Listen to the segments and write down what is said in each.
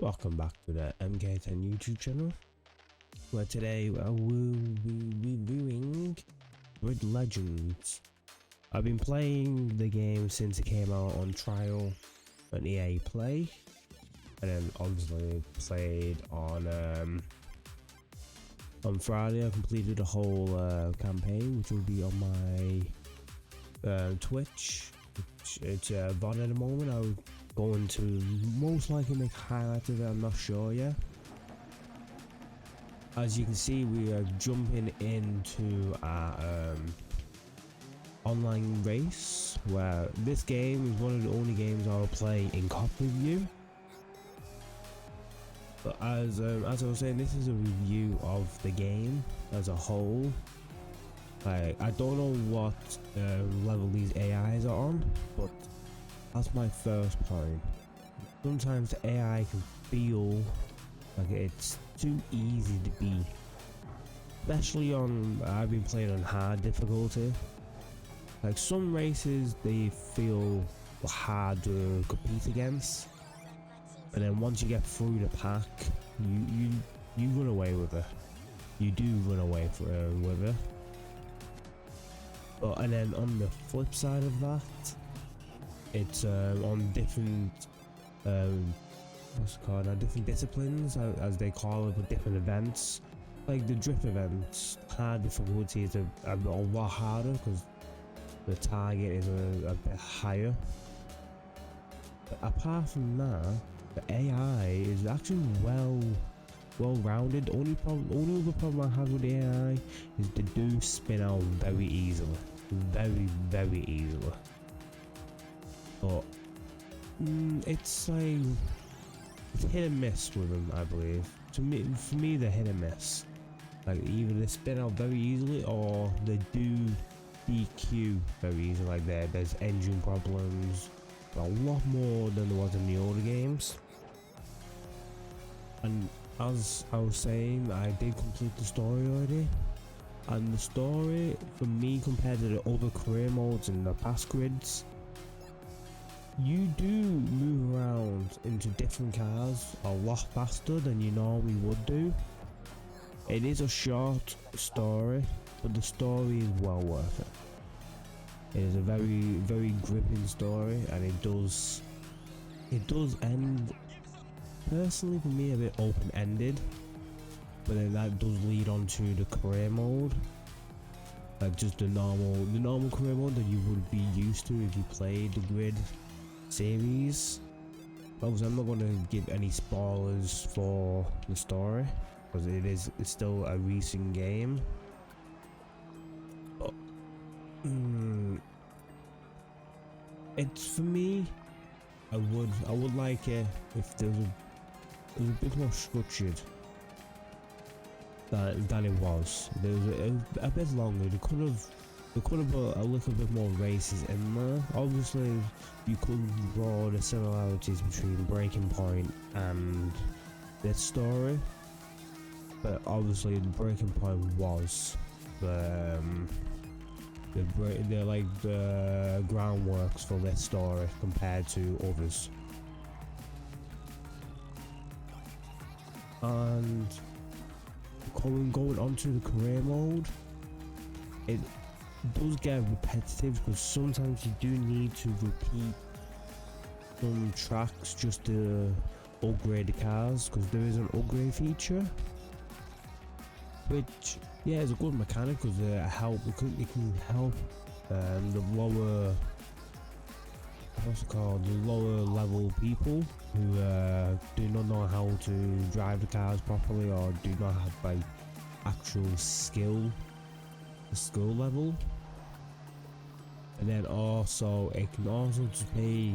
Welcome back to the MK10 YouTube channel, where today I will be reviewing Grid Legends. I've been playing the game since it came out on trial on EA Play, and then obviously played on Friday. I completed the whole campaign, which will be on my Twitch. It's VOD at the moment. I'll going to most likely make highlights of it, I'm not sure yet. As you can see, we are jumping into our online race, where this game is one of the only games I'll play in copy view. But as I was saying, this is a review of the game as a whole. Like, I don't know what level these AIs are on, but that's my first point. Sometimes the AI can feel like it's too easy to beat. Especially on, I've been playing on hard difficulty. Like some races, they feel hard to compete against. And then once you get through the pack, you run away with it. You do run away with it. But, and then on the flip side of that, it's on different what's it called now, different disciplines, as they call it, with different events. Like the drift events, hard difficulty is a lot harder because the target is a bit higher. But apart from that, the AI is actually well-rounded. Only other problem I have with the AI is they do spin out very easily, very easily. But it's like it's hit and miss with them, I believe. For me, they're hit and miss. Like either they spin out very easily, or they do DQ very easily. Like there's engine problems, a lot more than there was in the older games. And as I was saying, I did complete the story already. And the story, for me, compared to the other career modes in the past grids, you do move around into different cars a lot faster than you normally would do. It is a short story, but the story is well worth it. It is a very gripping story, and it does end, personally for me, a bit open-ended. But then that does lead on to the career mode, like just the normal career mode that you would be used to if you played the Grid series. Obviously, I'm not going to give any spoilers for the story because it's still a recent game. But it's, for me, I would like it if there was a bit more structured than it was. There was a bit longer. They could have put a little bit more races in there. Obviously, you could draw the similarities between Breaking Point and this story, but obviously the Breaking Point was the groundworks for this story compared to others. And going on to the career mode, it does get repetitive because sometimes you do need to repeat some tracks just to upgrade the cars, because there is an upgrade feature, which, yeah, is a good mechanic because it can help the lower, what's it called, the lower level people who do not know how to drive the cars properly, or do not have like actual skill level. And then also it can also just make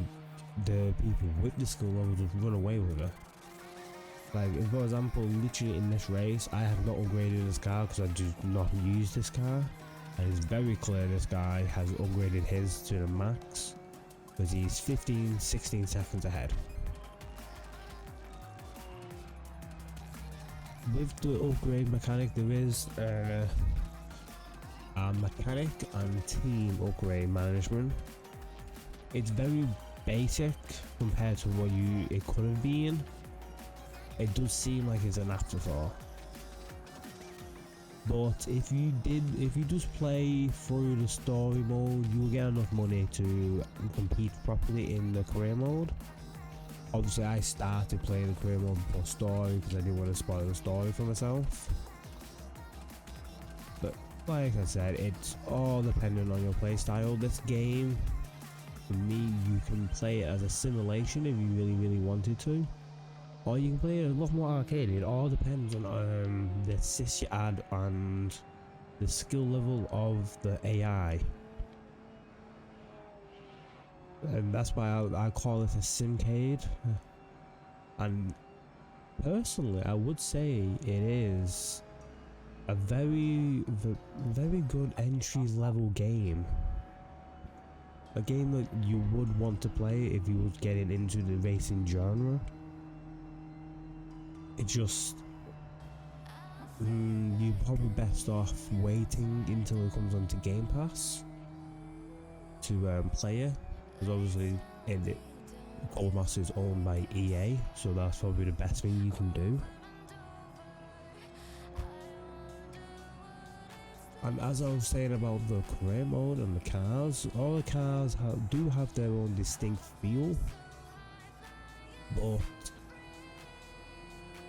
the people with the skill level just run away with it. Like, for example, literally in this race, I have not upgraded this car because I do not use this car, and it's very clear this guy has upgraded his to the max because he's 15-16 seconds ahead. With the upgrade mechanic, there is a mechanic and team upgrade management. It's very basic compared to what it could have been, it does seem like it's an afterthought. But if you just play through the story mode, you'll get enough money to compete properly in the career mode. Obviously, I started playing the career mode before story because I didn't want to spoil the story for myself. But like I said, it's all dependent on your playstyle. This game, for me, you can play it as a simulation if you really wanted to. Or you can play it a lot more arcade. It all depends on the assist you add and the skill level of the AI. And that's why I call it a simcade. And personally, I would say it is a very good entry level game. A game that you would want to play if you was getting into the racing genre. It's just you're probably best off waiting until it comes onto Game Pass to play it, because obviously Codemasters is owned by EA, so that's probably the best thing you can do. And as I was saying about the career mode and the cars, all the cars do have their own distinct feel, but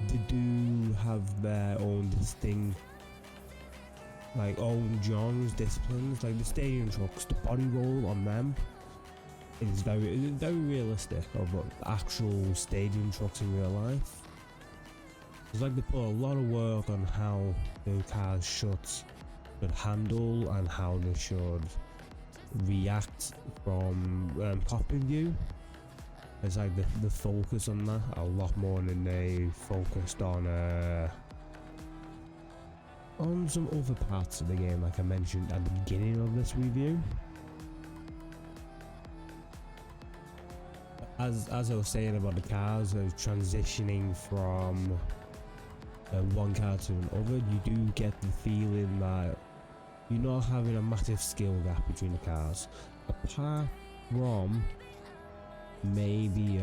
they do have their own distinct, like, own genres, disciplines. Like the stadium trucks, the body roll on them is very realistic of actual stadium trucks in real life. It's like they put a lot of work on how the cars should handle and how they should react from cockpit view. It's like the focus on that a lot more than they focused on some other parts of the game, like I mentioned at the beginning of this review. As I was saying about the cars, transitioning from one car to another, you do get the feeling that you're not having a massive skill gap between the cars, apart from maybe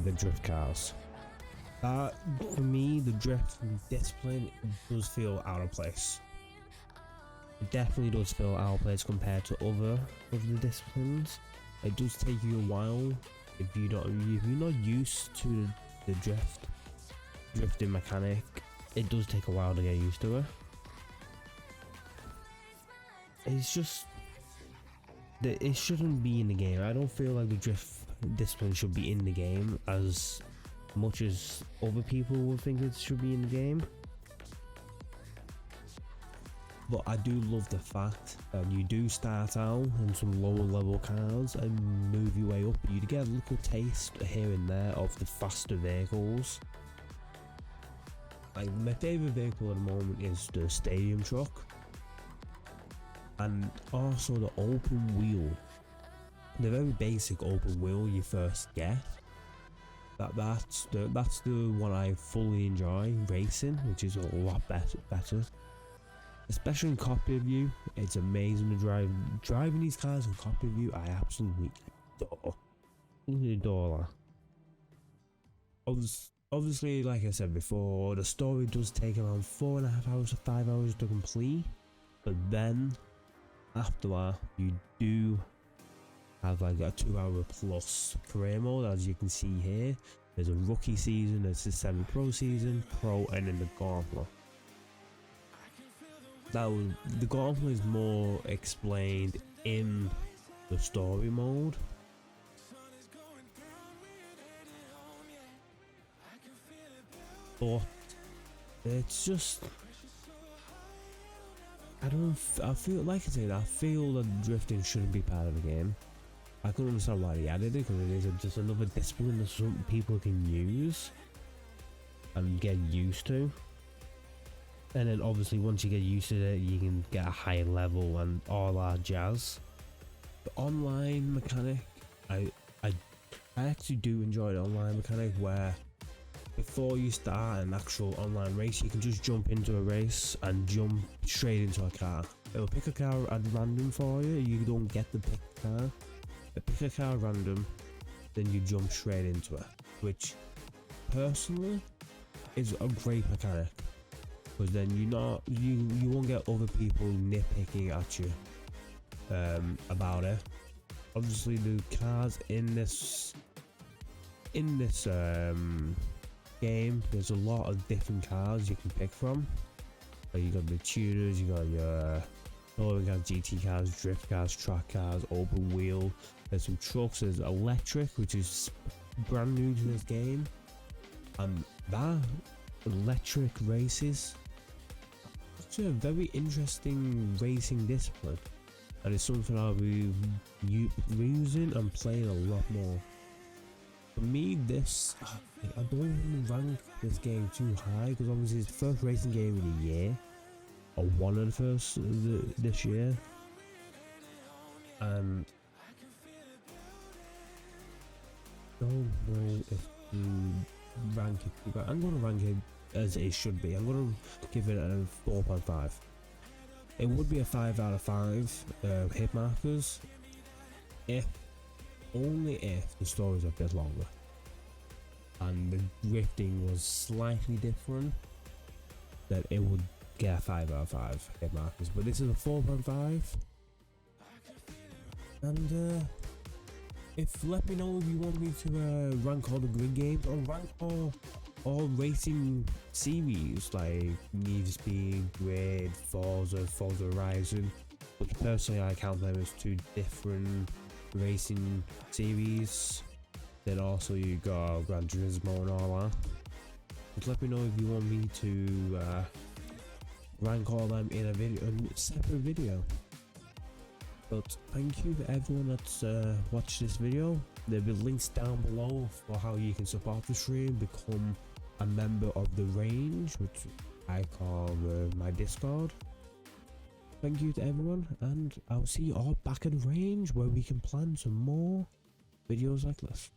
the drift cars. For me, the drift discipline does feel out of place. It definitely does feel out of place compared to other of the disciplines. It does take you a while if you're not used to the drifting mechanic. It does take a while to get used to it. It's just that it shouldn't be in the game. I don't feel like the drift discipline should be in the game as much as other people would think it should be in the game. But I do love the fact that you do start out in some lower level cars and move your way up. You get a little taste here and there of the faster vehicles. Like my favourite vehicle at the moment is the stadium truck, and also the open wheel. The very basic open wheel you first get. That's the one I fully enjoy racing, which is a lot better. Especially in cockpit view, it's amazing to drive. Driving these cars in cockpit view, I absolutely adore that. Obviously, like I said before, the story does take around 4.5 hours to 5 hours to complete, but then after that, you do have like a 2-hour plus career mode, as you can see here. There's a rookie season, there's the semi-pro season, pro, and then the gauntlet. The gauntlet is more explained in the story mode. But it's just, I feel like I said, I feel that drifting shouldn't be part of the game. I couldn't understand why they added it, because it is just another discipline that some people can use and get used to. And then obviously once you get used to it, you can get a higher level and all that jazz. The online mechanic, I actually do enjoy the online mechanic, where before you start an actual online race, you can just jump into a race and jump straight into a car. It'll pick a car at random for you. You don't get the pick car. It'll pick a car random, then you jump straight into it. Which, personally, is a great mechanic, because then you won't get other people nitpicking at you about it. Obviously, the cars in this game, there's a lot of different cars you can pick from. You got the tuners, you got your touring cars, GT cars, drift cars, track cars, open wheel. There's some trucks. There's electric, which is brand new to this game, and that electric races, it's a very interesting racing discipline, and it's something I'll be using and playing a lot more. For me, this, I don't rank this game too high, because obviously it's the first racing game in a year, or one of the first this year, and don't know if to rank it, but I'm gonna rank it as it should be. I'm gonna give it a 4.5. It would be a 5 out of 5 hit markers if only if the story was a bit longer and the drifting was slightly different, that it would get a 5 out of 5 hit markers. But this is a 4.5, and let me know if you want me to rank all the grid games, or rank all racing series like Need for Speed, Grid, Forza Horizon, which personally I count them as 2 different racing series. Then also you got Gran Turismo and all that. Just let me know if you want me to rank all them in a separate video. But thank you for everyone that's watched this video. There'll be links down below for how you can support the stream, become a member of the range, which I call my Discord. Thank you to everyone, and I'll see you all back at the range where we can plan some more videos like this.